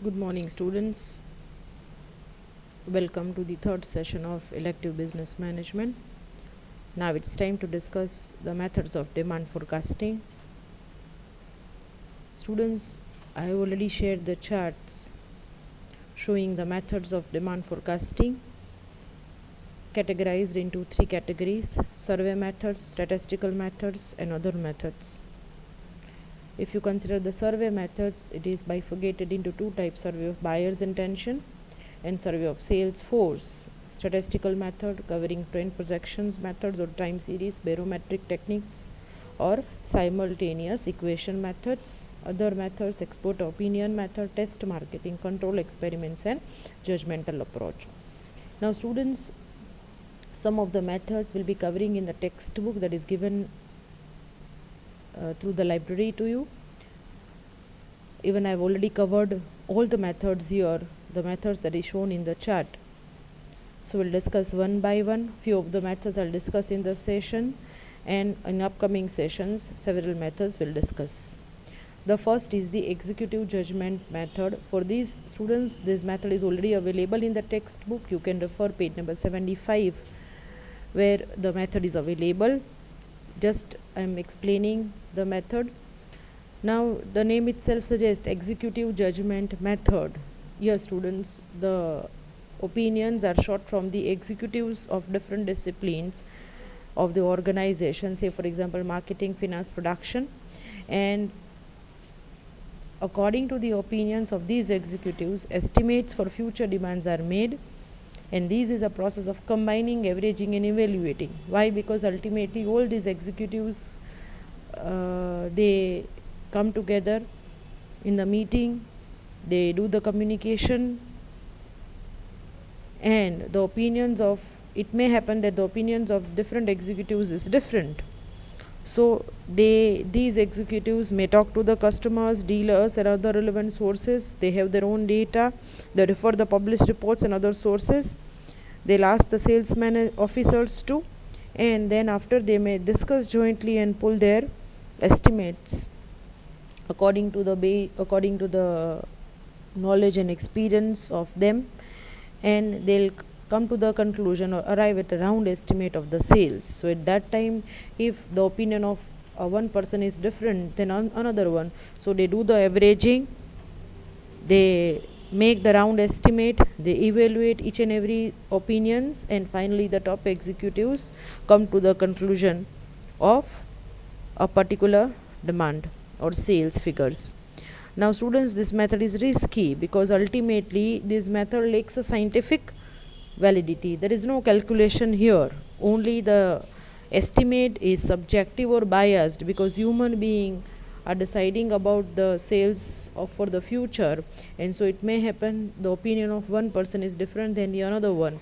Good morning, students. Welcome to the third session of elective business management. Now it's time to discuss the methods of demand forecasting. Students, I have already shared the charts showing the methods of demand forecasting categorized into three categories: survey methods, statistical methods, and other methods. If you consider the survey methods, it is bifurcated into two types: survey of buyer's intention and survey of sales force. Statistical method covering trend projections methods or time series, barometric techniques, or simultaneous equation methods. Other methods: expert opinion method, test marketing, control experiments, and judgmental approach. Now students, some of the methods will be covering in the textbook that is given through the library to you. Even I have already covered all the methods here, the methods that is shown in the chart. So we'll discuss one by one. Few of the methods I'll discuss in the session, and in upcoming sessions several methods we'll discuss. The first is the executive judgment method. For these students, this method is already available in the textbook. You can refer page number 75 where the method is available. Just I am explaining the method. Now the name itself suggests executive judgment method. Yes, students, the opinions are short from the executives of different disciplines of the organization, say for example marketing, finance, production, and according to the opinions of these executives, estimates for future demands are made, and this is a process of combining, averaging, and evaluating. Why? Because ultimately all these executives they come together in the meeting, they do the communication, and the opinions of, it may happen that the opinions of different executives is different. So these executives may talk to the customers, dealers, and other relevant sources. They have their own data. They refer the published reports and other sources. They'll ask the salesman officers too, and then after they may discuss jointly and pull their estimates according to the knowledge and experience of them, and they'll come to the conclusion or arrive at a round estimate of the sales. So at that time, if the opinion of one person is different than another one, so they do the averaging, they make the round estimate, they evaluate each and every opinions, and finally the top executives come to the conclusion of a particular demand or sales figures. Now students, this method is risky because ultimately this method lacks a scientific validity. There is no calculation here. Only the estimate is subjective or biased because human being are deciding about the sales for the future, and so it may happen the opinion of one person is different than the another one.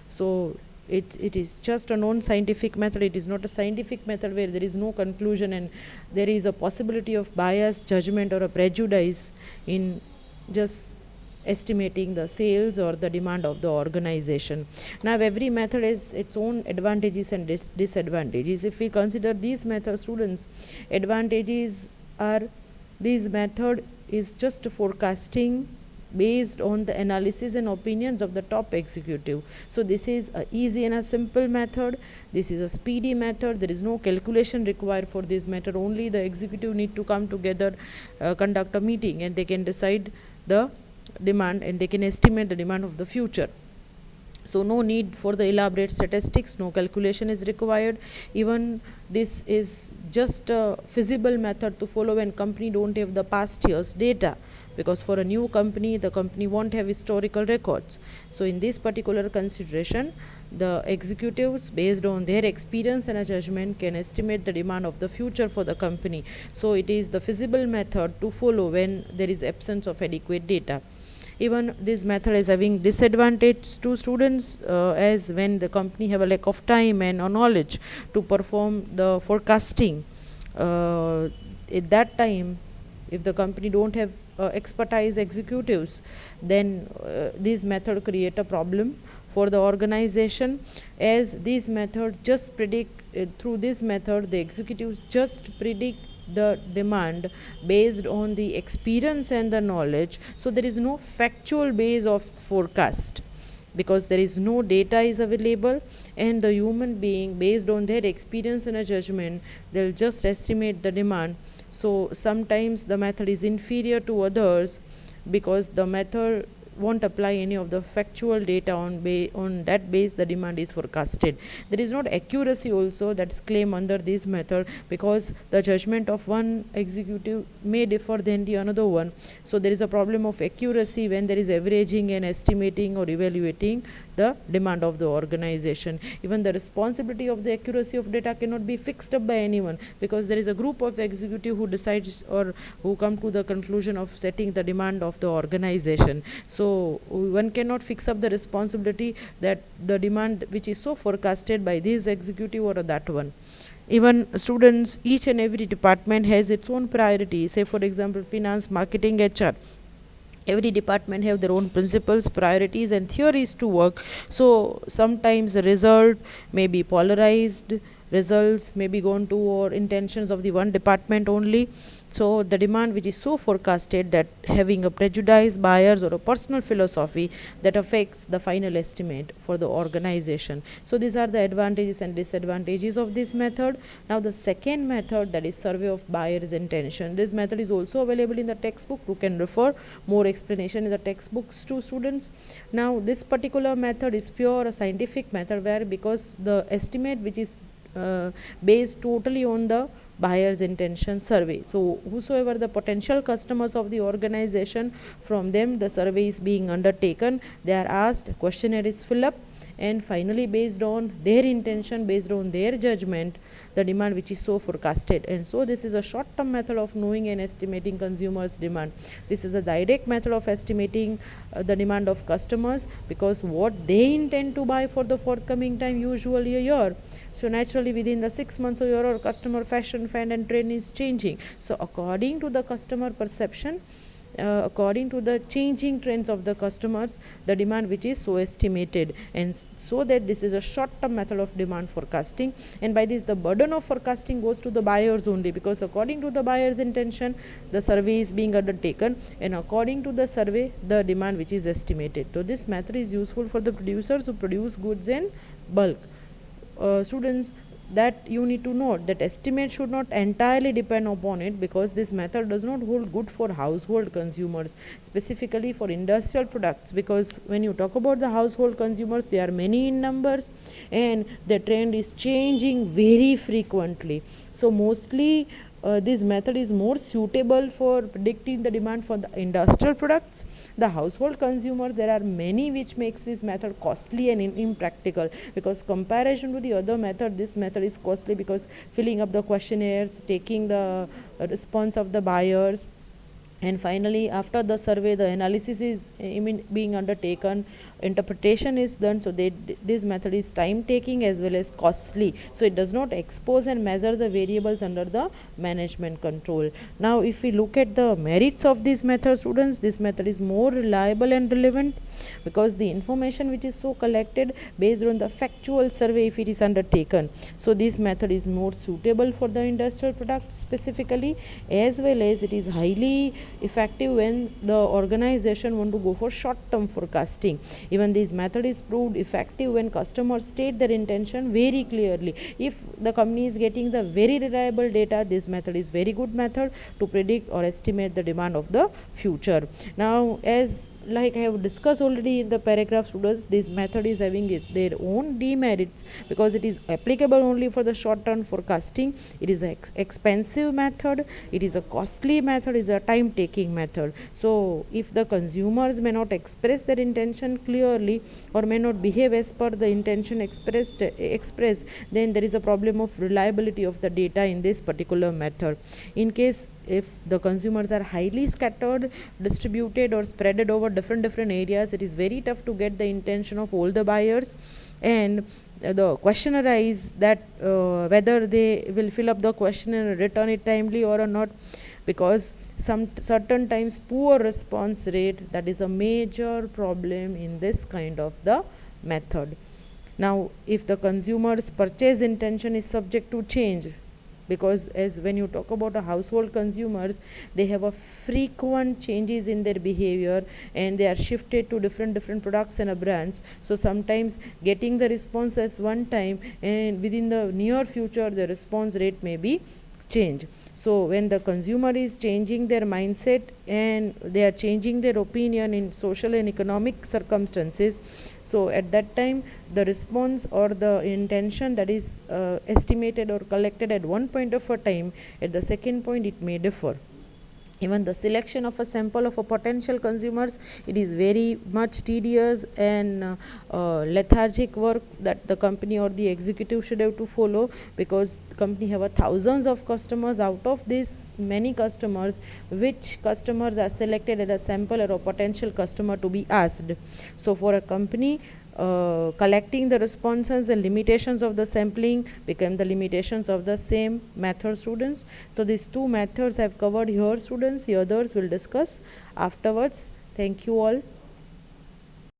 So it is just a non-scientific method. It is not a scientific method where there is no conclusion and there is a possibility of bias, judgment, or a prejudice in just estimating the sales or the demand of the organization. Now every method has its own advantages and disadvantages. If we consider these methods, students, advantages are, this method is just forecasting based on the analysis and opinions of the top executive. So this is a easy and a simple method. This is a speedy method. There is no calculation required for this method. Only the executive need to come together, conduct a meeting, and they can decide the demand and they can estimate the demand of the future. So no need for the elaborate statistics, no calculation is required. Even this is just a feasible method to follow when company don't have the past year's data, because for a new company, the company won't have historical records. So in this particular consideration, the executives, based on their experience and a judgment, can estimate the demand of the future for the company. So it is the feasible method to follow when there is absence of adequate data. Even this method is having disadvantage to students, as when the company have a lack of time and knowledge to perform the forecasting. At that time, if the company don't have expertise executives, then this method create a problem for the organization, as this method just predict, through this method the executives just predict the demand based on the experience and the knowledge. So there is no factual base of forecast, because there is no data is available, and the human being, based on their experience and a judgment, they'll just estimate the demand. So sometimes the method is inferior to others, because the method won't apply any of the factual data on that base the demand is forecasted. There is not accuracy also that's claimed under this method, because the judgment of one executive may differ than the another one. So there is a problem of accuracy when there is averaging and estimating or evaluating the demand of the organization. Even the responsibility of the accuracy of data cannot be fixed up by anyone, because there is a group of executive who decides or who come to the conclusion of setting the demand of the organization. So one cannot fix up the responsibility that the demand which is so forecasted by this executive or that one. Even students, each and every department has its own priorities. Say for example, finance, marketing, HR, every department have their own principles, priorities and theories to work. So sometimes the result may be polarized, results may be gone to or intentions of the one department only. So the demand which is so forecasted that having a prejudice, bias or a personal philosophy that affects the final estimate for the organization. So these are the advantages and disadvantages of this method. Now the second method, that is survey of buyer's intention. This method is also available in the textbook. You can refer more explanation in the textbooks to students. Now this particular method is pure a scientific method, where because the estimate which is based totally on the buyer's intention survey. So whosoever the potential customers of the organization, from them the survey is being undertaken. They are asked, questionnaire is filled up, and finally based on their intention, based on their judgment, the demand which is so forecasted. And so this is a short term method of knowing and estimating consumers demand. This is a direct method of estimating the demand of customers, because what they intend to buy for the forthcoming time, usually a year. So naturally within the 6 months or year, our customer fashion, trend and trend is changing. So according to the customer perception, according to the changing trends of the customers, the demand which is so estimated. And so that this is a short term method of demand forecasting, and by this the burden of forecasting goes to the buyers only, because according to the buyer's intention the survey is being undertaken, and according to the survey the demand which is estimated. So this method is useful for the producers who produce goods in bulk. Students, that you need to note that estimate should not entirely depend upon it, because this method does not hold good for household consumers, specifically for industrial products, because when you talk about the household consumers, they are many in numbers and the trend is changing very frequently. So mostly this method is more suitable for predicting the demand for the industrial products. The household consumers, there are many which makes this method costly and impractical, because comparison to the other method, this method is costly, because filling up the questionnaires, taking the response of the buyers, and finally after the survey the analysis is being undertaken, interpretation is done. So this method is time taking as well as costly, so it does not expose and measure the variables under the management control. Now if we look at the merits of this method, students, this method is more reliable and relevant, because the information which is so collected based on the factual survey, if it is undertaken, so this method is more suitable for the industrial products specifically, as well as it is highly effective when the organization want to go for short term forecasting. Even this method is proved effective when customers state their intention very clearly. If the company is getting the very reliable data, this method is very good method to predict or estimate the demand of the future. Now as like I have discussed already in the paragraph, students, this method is having their own demerits, because it is applicable only for the short term forecasting. It is an expensive method, it is a costly method, it is a time taking method. So if the consumers may not express their intention clearly or may not behave as per the intention expressed, then there is a problem of reliability of the data in this particular method. In case if the consumers are highly scattered, distributed or spread over different areas, it is very tough to get the intention of all the buyers, and the questionnaire is that whether they will fill up the question and return it timely or not, because some certain times poor response rate, that is a major problem in this kind of the method. Now if the consumer's purchase intention is subject to change, because as when you talk about a household consumers, they have a frequent changes in their behavior, and they are shifted to different products and brands. So sometimes getting the response as one time, and within the near future the response rate may be change. So when the consumer is changing their mindset and they are changing their opinion in social and economic circumstances, so at that time the response or the intention that is estimated or collected at one point of a time, at the second point it may differ. Even the selection of a sample of a potential consumers, it is very much tedious and lethargic work that the company or the executive should have to follow, because the company have a thousands of customers. Out of these many customers, which customers are selected as a sample or a potential customer to be asked. So for a company, collecting the responses and limitations of the sampling become the limitations of the same method, students. So these two methods have covered here, students. The others will discuss afterwards. Thank you all.